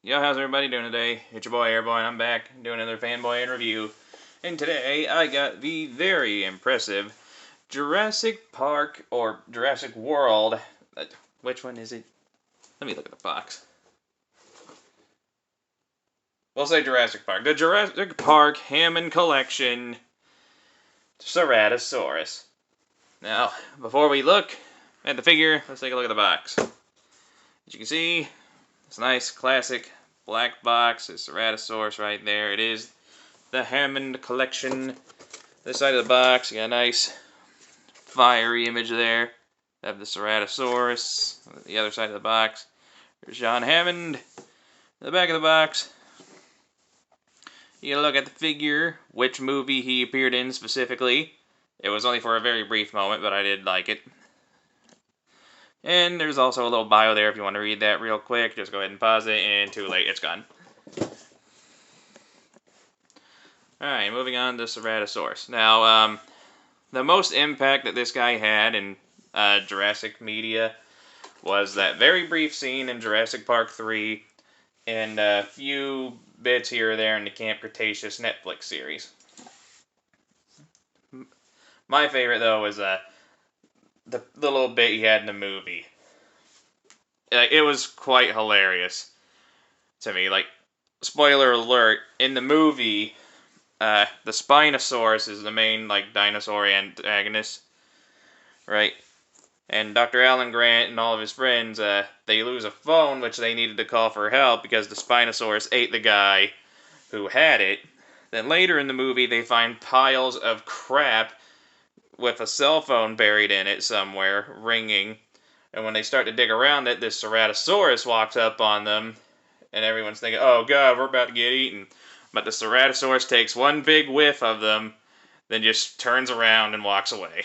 Yo, how's everybody doing today? It's your boy Airboy, and I'm back doing another FanBoyAaron review. And today I got the very impressive Jurassic Park, or Jurassic World. Which one is it? Let me look at the box. We'll say Jurassic Park. The Jurassic Park Hammond Collection Ceratosaurus. Now, before we look at the figure, let's take a look at the box. As you can see, it's a nice classic black box. It's Ceratosaurus right there. It is the Hammond collection. This side of the box, you got a nice fiery image there. Have the Ceratosaurus. The other side of the box, there's John Hammond. The back of the box, you gotta look at the figure, which movie he appeared in specifically. It was only for a very brief moment, but I did like it. And there's also a little bio there if you want to read that real quick. Just go ahead and pause it, and too late, it's gone. Alright, moving on to Ceratosaurus. Now, the most impact that this guy had in Jurassic media was that very brief scene in Jurassic Park 3 and a few bits here or there in the Camp Cretaceous Netflix series. My favorite, though, was the little bit he had in the movie. It was quite hilarious to me. Like, spoiler alert, in the movie, the Spinosaurus is the main, dinosaur antagonist, right? And Dr. Alan Grant and all of his friends, they lose a phone, which they needed to call for help because the Spinosaurus ate the guy who had it. Then later in the movie, they find piles of crap with a cell phone buried in it somewhere, ringing. And when they start to dig around it, this Ceratosaurus walks up on them, and everyone's thinking, oh god, we're about to get eaten. But the Ceratosaurus takes one big whiff of them, then just turns around and walks away.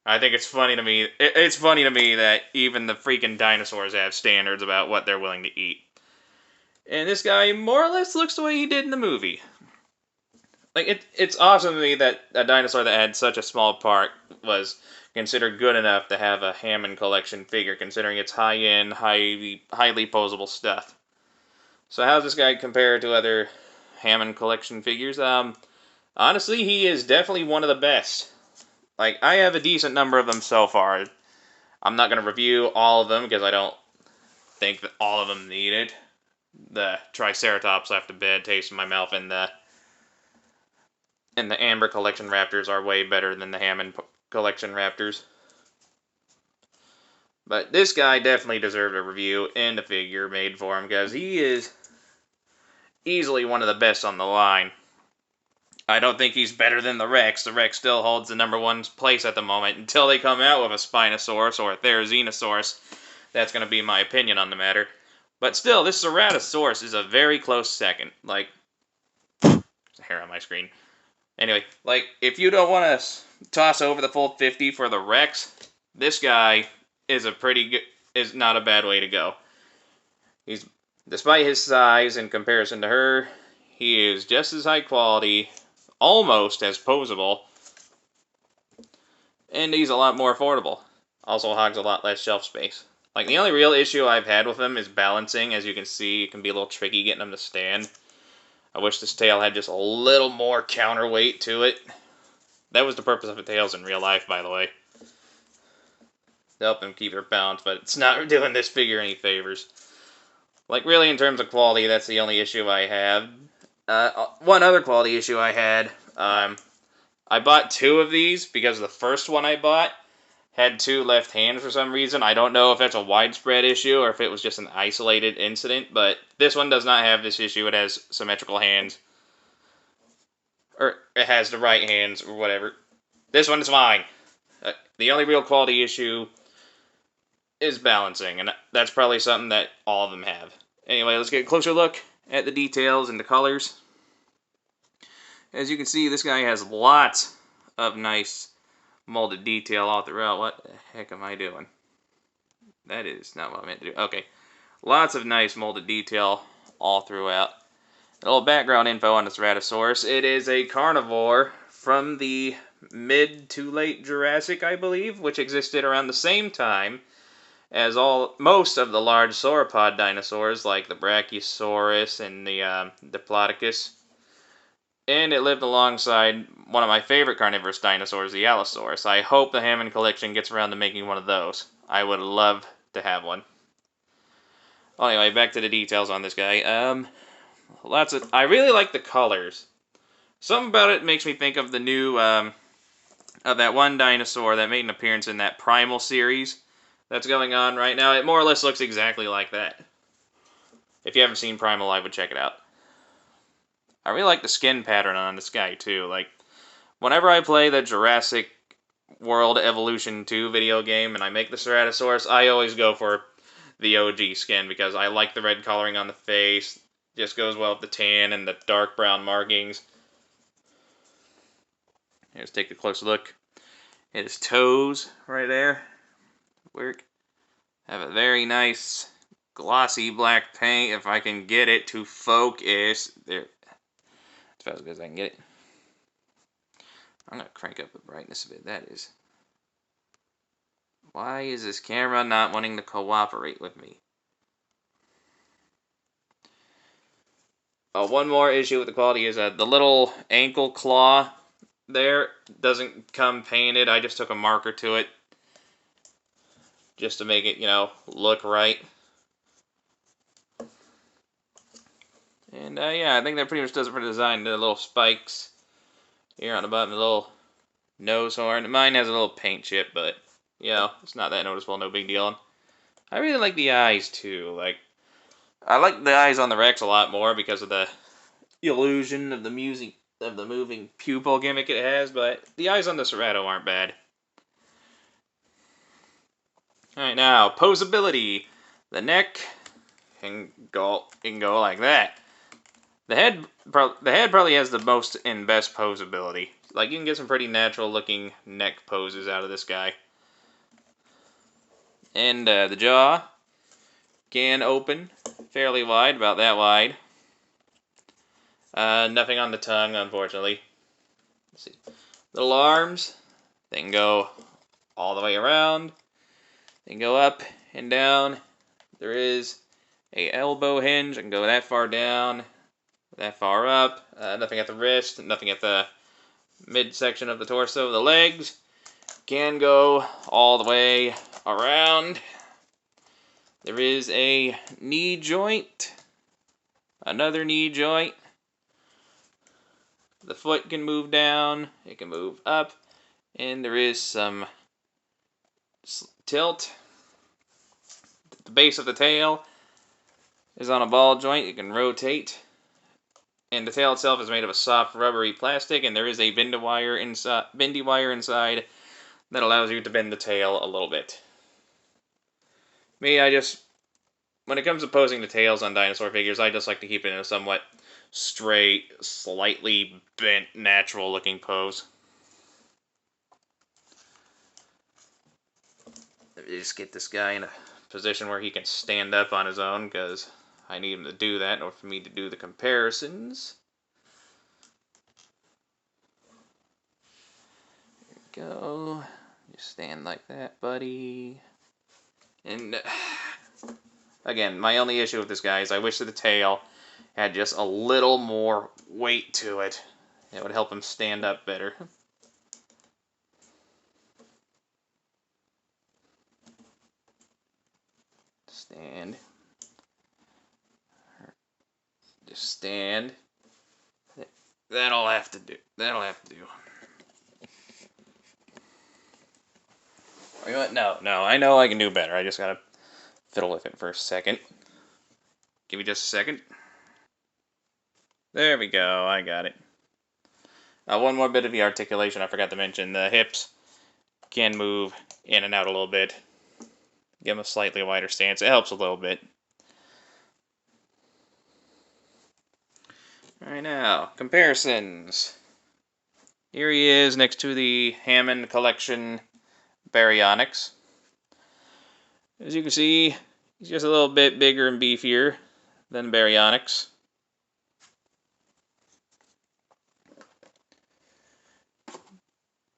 I think it's funny to me. It's funny to me that even the freaking dinosaurs have standards about what they're willing to eat. And this guy more or less looks the way he did in the movie. It's awesome to me that a dinosaur that had such a small part was considered good enough to have a Hammond collection figure, considering it's high-end, highly posable stuff. So how's this guy compare to other Hammond collection figures? Honestly, he is definitely one of the best. I have a decent number of them so far. I'm not going to review all of them because I don't think that all of them need it. The Triceratops left a bad taste in my mouth, and the Amber Collection Raptors are way better than the Hammond Collection Raptors. But this guy definitely deserved a review and a figure made for him because he is easily one of the best on the line. I don't think he's better than the Rex. The Rex still holds the #1 place at the moment until they come out with a Spinosaurus or a Therizinosaurus. That's going to be my opinion on the matter. But still, this Ceratosaurus is a very close second. There's a hair on my screen. Anyway, if you don't want to toss over the full 50 for the Rex, this guy is not a bad way to go. Despite his size in comparison to her, he is just as high quality, almost as posable, and he's a lot more affordable. Also hogs a lot less shelf space. The only real issue I've had with him is balancing. As you can see, it can be a little tricky getting him to stand. I wish this tail had just a little more counterweight to it. That was the purpose of the tails in real life, by the way. To help them keep their balance, but it's not doing this figure any favors. Really, in terms of quality, that's the only issue I have. One other quality issue I had, I bought 2 of these because the first one I bought had 2 left hands for some reason. I don't know if that's a widespread issue or if it was just an isolated incident, but this one does not have this issue. It has symmetrical hands. Or it has the right hands or whatever. This one is fine. The only real quality issue is balancing, and that's probably something that all of them have. Anyway, let's get a closer look at the details and the colors. As you can see, this guy has lots of nice molded detail all throughout. What the heck am I doing? That is not what I meant to do. Okay. Lots of nice molded detail all throughout. A little background info on the Ceratosaurus. It is a carnivore from the mid to late Jurassic, I believe, which existed around the same time as most of the large sauropod dinosaurs, like the Brachiosaurus and the Diplodocus. And it lived alongside one of my favorite carnivorous dinosaurs, the Allosaurus. I hope the Hammond collection gets around to making one of those. I would love to have one. Well, anyway, back to the details on this guy. I really like the colors. Something about it makes me think of the new, of that one dinosaur that made an appearance in that Primal series that's going on right now. It more or less looks exactly like that. If you haven't seen Primal, I would check it out. I really like the skin pattern on this guy, too. Like, whenever I play the Jurassic World Evolution 2 video game and I make the Ceratosaurus, I always go for the OG skin because I like the red coloring on the face. Just goes well with the tan and the dark brown markings. Let's take a close look at his toes right there. Work. Have a very nice glossy black paint if I can get it to focus. There. As fast as I can get it. I'm going to crank up the brightness a bit. That is. Why is this camera not wanting to cooperate with me? One more issue with the quality is the little ankle claw there doesn't come painted. I just took a marker to it just to make it, look right. And yeah, I think that pretty much does it for the design. The little spikes here on the bottom, the little nose horn. Mine has a little paint chip, but it's not that noticeable, no big deal. And I really like the eyes too. Like, I like the eyes on the Rex a lot more because of the illusion of the moving pupil gimmick it has, but the eyes on the Cerato aren't bad. Alright, now, posability. The neck can go like that. The head probably has the most and best posability. Like, you can get some pretty natural looking neck poses out of this guy. And the jaw can open fairly wide, about that wide. Nothing on the tongue, unfortunately. Let's see. Little arms. They can go all the way around. They can go up and down. There is a elbow hinge. I can go that far down, that far up. Nothing at the wrist. Nothing at the midsection of the torso. The legs can go all the way around. There is a knee joint. Another knee joint. The foot can move down, it can move up, and there is some tilt. The base of the tail is on a ball joint, it can rotate. And the tail itself is made of a soft rubbery plastic, and there is a bendy wire inside that allows you to bend the tail a little bit. When it comes to posing the tails on dinosaur figures, I just like to keep it in a somewhat straight, slightly bent, natural looking pose. Let me just get this guy in a position where he can stand up on his own, because I need him to do that in order for me to do the comparisons. There we go. Just stand like that, buddy. And again, my only issue with this guy is I wish that the tail had just a little more weight to it. It would help him stand up better. Stand. Just stand. That'll have to do. That'll have to do. Or you know what? No, I know I can do better. I just gotta fiddle with it for a second. Give me just a second. There we go, I got it. One more bit of the articulation I forgot to mention. The hips can move in and out a little bit. Give them a slightly wider stance. It helps a little bit. Alright, now, comparisons. Here he is next to the Hammond Collection Baryonyx. As you can see, he's just a little bit bigger and beefier than Baryonyx.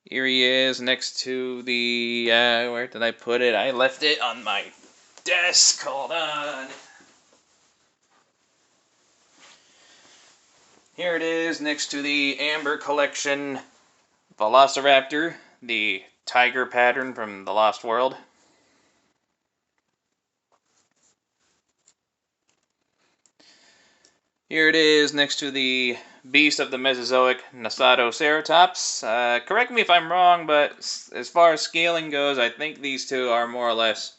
Here he is next to the, where did I put it? I left it on my desk. Hold on. Here it is next to the Amber Collection Velociraptor, the tiger pattern from the Lost World. Here it is next to the Beast of the Mesozoic Ceratosaurus. Correct me if I'm wrong, but as far as scaling goes, I think these two are more or less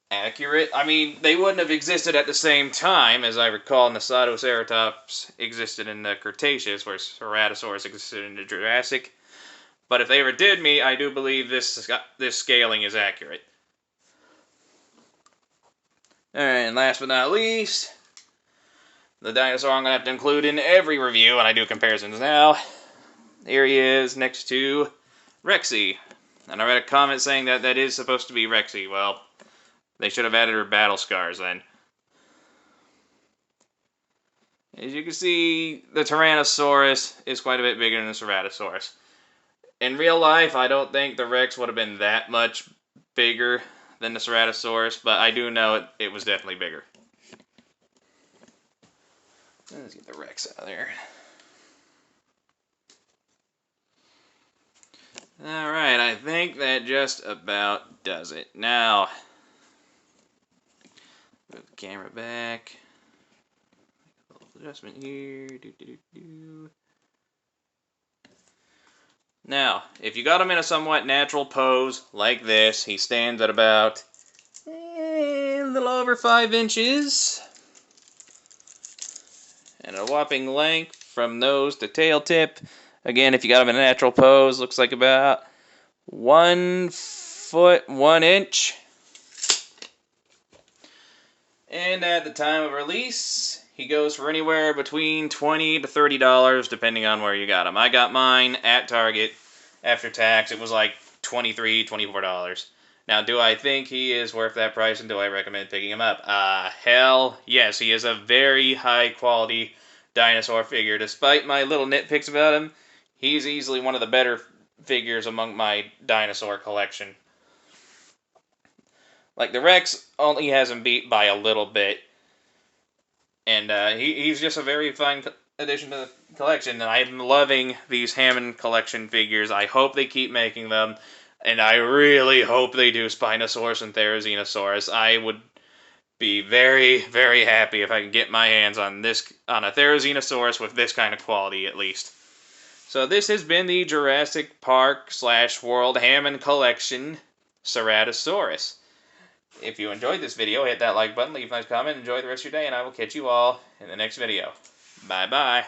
accurate. I mean, they wouldn't have existed at the same time, as I recall, Ceratosaurus existed in the Cretaceous, where Ceratosaurus existed in the Jurassic. But if they ever did meet, I do believe this scaling is accurate. Alright, and last but not least, the dinosaur I'm going to have to include in every review when I do comparisons now. Here he is next to Rexy. And I read a comment saying that that is supposed to be Rexy. Well, they should have added her battle scars then. As you can see, the Tyrannosaurus is quite a bit bigger than the Ceratosaurus. In real life, I don't think the Rex would have been that much bigger than the Ceratosaurus, but I do know it was definitely bigger. Let's get the Rex out of there. Alright, I think that just about does it. Now, move the camera back. A little adjustment here. Now, if you got him in a somewhat natural pose, like this, he stands at about a little over 5 inches. And a whopping length from nose to tail tip. Again, if you got him in a natural pose, looks like about 1 foot 1 inch. And at the time of release, he goes for anywhere between $20 to $30, depending on where you got him. I got mine at Target. After tax, it was like $23, $24. Now, do I think he is worth that price, and do I recommend picking him up? Hell yes. He is a very high-quality dinosaur figure. Despite my little nitpicks about him, he's easily one of the better figures among my dinosaur collection. Like, the Rex only has him beat by a little bit. And he's just a very fine addition to the collection. And I'm loving these Hammond collection figures. I hope they keep making them. And I really hope they do Spinosaurus and Therizinosaurus. I would be very, very happy if I can get my hands on a Therizinosaurus with this kind of quality, at least. So this has been the Jurassic Park / World Hammond Collection Ceratosaurus. If you enjoyed this video, hit that like button, leave a nice comment, enjoy the rest of your day, and I will catch you all in the next video. Bye-bye.